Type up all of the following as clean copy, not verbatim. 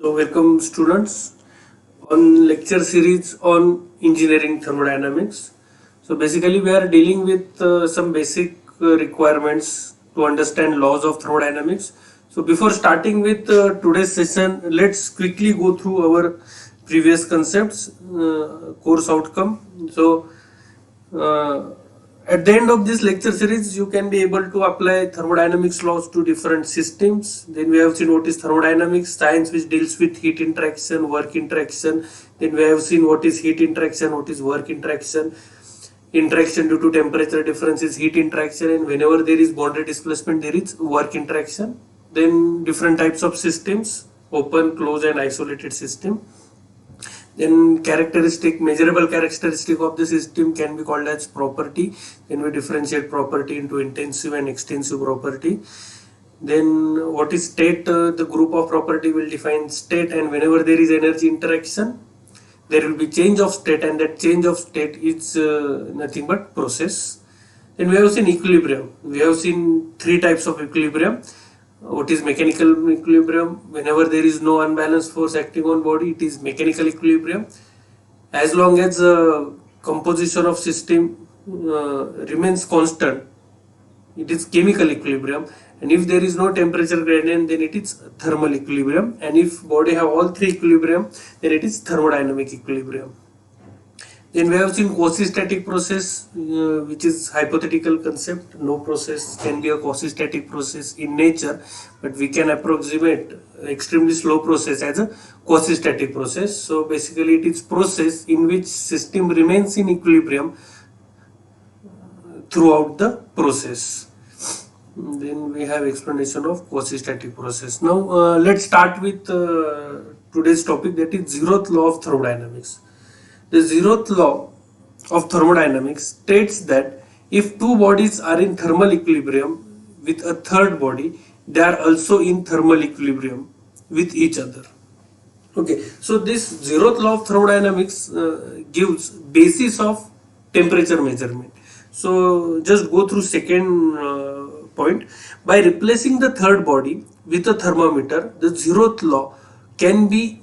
So welcome students on lecture series on engineering thermodynamics. So basically we are dealing with some basic requirements to understand laws of thermodynamics. So before starting with today's session, let's quickly go through our previous concepts, course outcome. So uh, at the end of this lecture series, you can be able to apply thermodynamics laws to different systems. Then we have seen what is thermodynamics, science which deals with heat interaction, work interaction. Then we have seen what is heat interaction, what is work interaction. Interaction due to temperature difference is heat interaction, and whenever there is boundary displacement, there is work interaction. Then different types of systems, open, closed, and isolated system. Then measurable characteristic of the system can be called as property. Then we differentiate property into intensive and extensive property. Then what is state? The group of property will define state, and whenever there is energy interaction, there will be change of state, and that change of state is nothing but process. Then we have seen equilibrium. We have seen three types of equilibrium. What is mechanical equilibrium? Whenever there is no unbalanced force acting on body, it is mechanical equilibrium. As long as the composition of system remains constant, it is chemical equilibrium. And if there is no temperature gradient, then it is thermal equilibrium. And if body have all three equilibrium, then it is thermodynamic equilibrium. Then we have seen quasi-static process, which is hypothetical concept. No process can be a quasi-static process in nature, but we can approximate extremely slow process as a quasi-static process. So basically it is process in which system remains in equilibrium throughout the process. Then we have explanation of quasi-static process. Now let's start with today's topic, that is zeroth law of thermodynamics. The zeroth law of thermodynamics states that if two bodies are in thermal equilibrium with a third body, they are also in thermal equilibrium with each other. Okay, so this zeroth law of thermodynamics gives basis of temperature measurement. So just go through second point. By replacing the third body with a thermometer, the zeroth law can be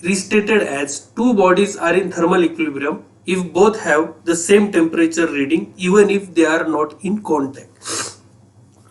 restated as two bodies are in thermal equilibrium if both have the same temperature reading, even if they are not in contact.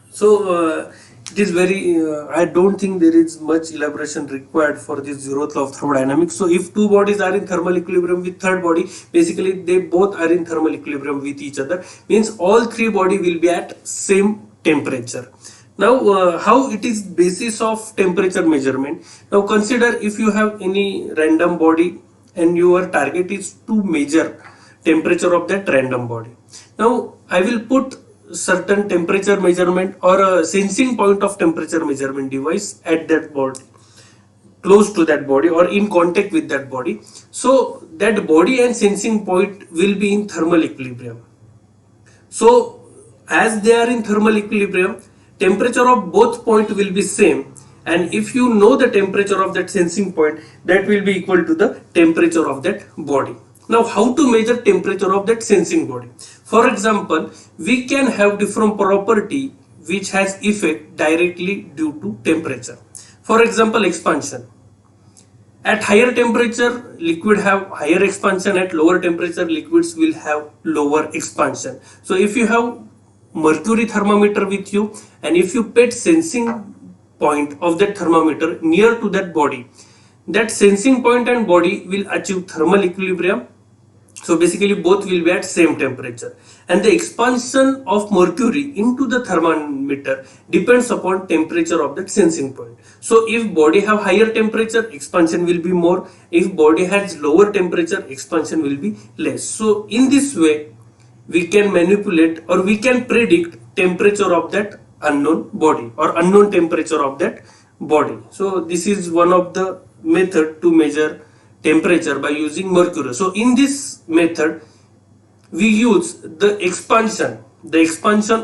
So it is very I don't think there is much elaboration required for this zeroth law of thermodynamics. So if two bodies are in thermal equilibrium with third body, basically they both are in thermal equilibrium with each other, means all three body will be at same temperature. Now how it is basis of temperature measurement? Now consider if you have any random body and your target is to measure temperature of that random body. Now I will put certain temperature measurement or a sensing point of temperature measurement device at that body, close to that body or in contact with that body. So that body and sensing point will be in thermal equilibrium. So as they are in thermal equilibrium, temperature of both point will be same, and if you know the temperature of that sensing point, that will be equal to the temperature of that body. Now how to measure temperature of that sensing body? For example, we can have different property which has effect directly due to temperature. For example, expansion. At higher temperature, liquid have higher expansion. At lower temperature, liquids will have lower expansion. So if you have mercury thermometer with you, and if you put sensing point of that thermometer near to that body, that sensing point and body will achieve thermal equilibrium. So basically both will be at same temperature, and the expansion of mercury into the thermometer depends upon temperature of that sensing point. So if body have higher temperature, expansion will be more. If body has lower temperature, expansion will be less. So in this way we can manipulate or we can predict temperature of that unknown body or unknown temperature of that body. So this is one of the method to measure temperature by using mercury. So in this method we use the expansion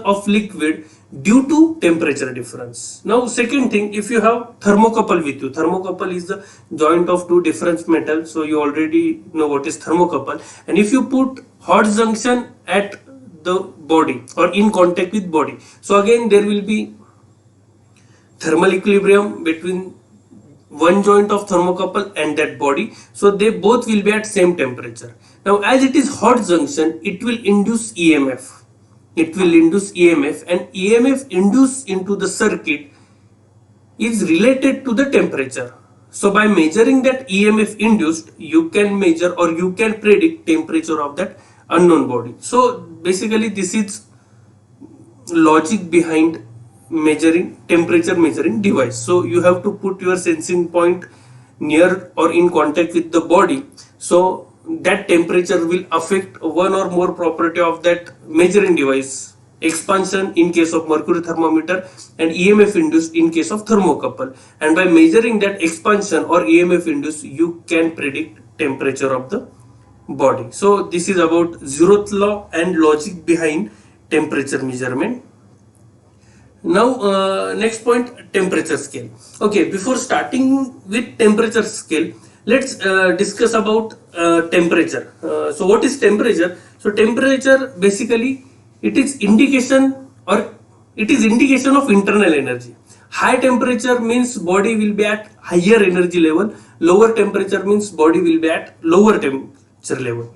of liquid due to temperature difference. Now second thing, if you have thermocouple with you, thermocouple is the joint of two different metals, so you already know what is thermocouple. And if you put hot junction at the body or in contact with body, so again there will be thermal equilibrium between one joint of thermocouple and that body, so they both will be at same temperature. Now as it is hot junction, it will induce EMF. It will induce EMF, and EMF induced into the circuit is related to the temperature. So by measuring that EMF induced, you can measure or you can predict temperature of that unknown body. So basically this is logic behind measuring temperature measuring device. So you have to put your sensing point near or in contact with the body, so that temperature will affect one or more property of that measuring device. Expansion in case of mercury thermometer and EMF induced in case of thermocouple, and by measuring that expansion or EMF induced, you can predict temperature of the body. So this is about zeroth law and logic behind temperature measurement. Now next point, temperature scale. Okay, before starting with temperature scale, let's discuss about temperature. So what is temperature? So temperature basically it is indication or it is indication of internal energy. High temperature means body will be at higher energy level, lower temperature means body will be at lower temperature level,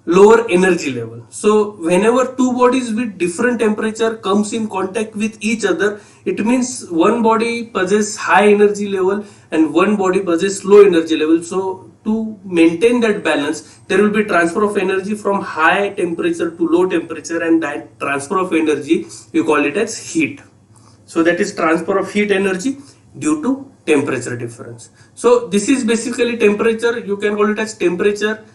lower energy level. So whenever two bodies with different temperature comes in contact with each other, it means one body possesses high energy level and one body possesses low energy level. So to maintain that balance, there will be transfer of energy from high temperature to low temperature, and that transfer of energy we call it as heat. So that is transfer of heat energy due to temperature difference. So this is basically temperature. You can call it as temperature.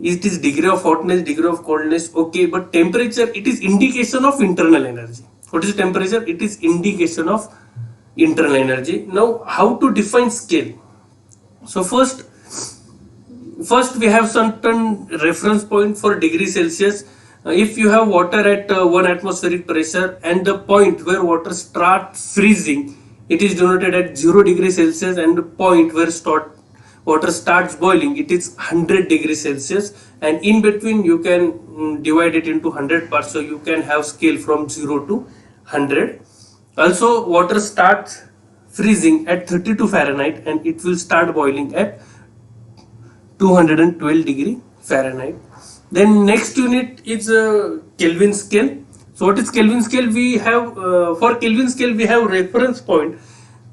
It is degree of hotness, degree of coldness. Okay, but temperature, it is indication of internal energy. What is temperature? It is indication of internal energy. Now how to define scale? So first we have certain reference point for degree Celsius. If you have water at 1 atmospheric pressure and the point where water starts freezing, it is denoted at 0 degrees Celsius, and the point where water starts boiling, it is 100 degrees Celsius, and in between you can divide it into 100 parts, so you can have scale from 0 to 100. Also water starts freezing at 32 Fahrenheit and it will start boiling at 212 degree Fahrenheit. Then next unit is Kelvin scale. So what is Kelvin scale? We have for Kelvin scale we have reference point.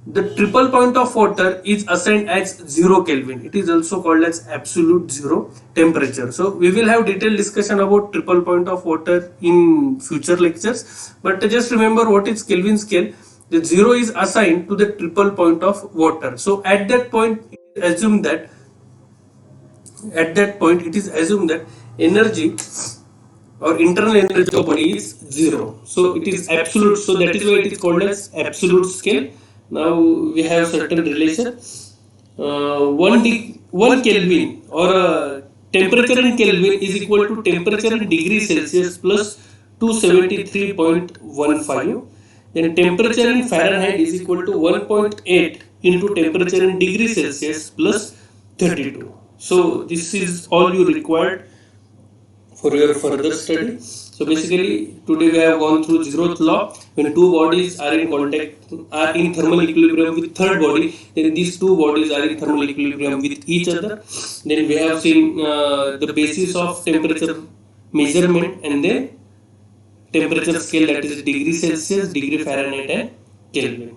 The triple point of water is assigned as 0 Kelvin. It is also called as absolute zero temperature. So we will have detailed discussion about triple point of water in future lectures. But just remember what is Kelvin scale. The 0 is assigned to the triple point of water. So at that point it is assumed that energy or internal energy of body is 0. So it is absolute. So that is why it is called as absolute scale. Now we have certain relation. 1 Kelvin or temperature in Kelvin is equal to temperature in degree Celsius plus 273.15. Then temperature in Fahrenheit is equal to 1.8 into temperature in degree Celsius plus 32. So this is all you required for your further study. So basically today we have gone through zeroth law. When two bodies are in thermal equilibrium with third body, then these two bodies are in thermal equilibrium with each other. Then we have seen the basis of temperature measurement and then temperature scale, that is degree Celsius, degree Fahrenheit and Kelvin.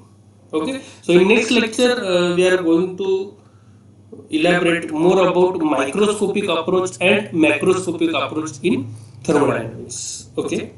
Okay. So in next lecture we are going to elaborate more about microscopic approach and macroscopic approach in thermodynamics. Okay.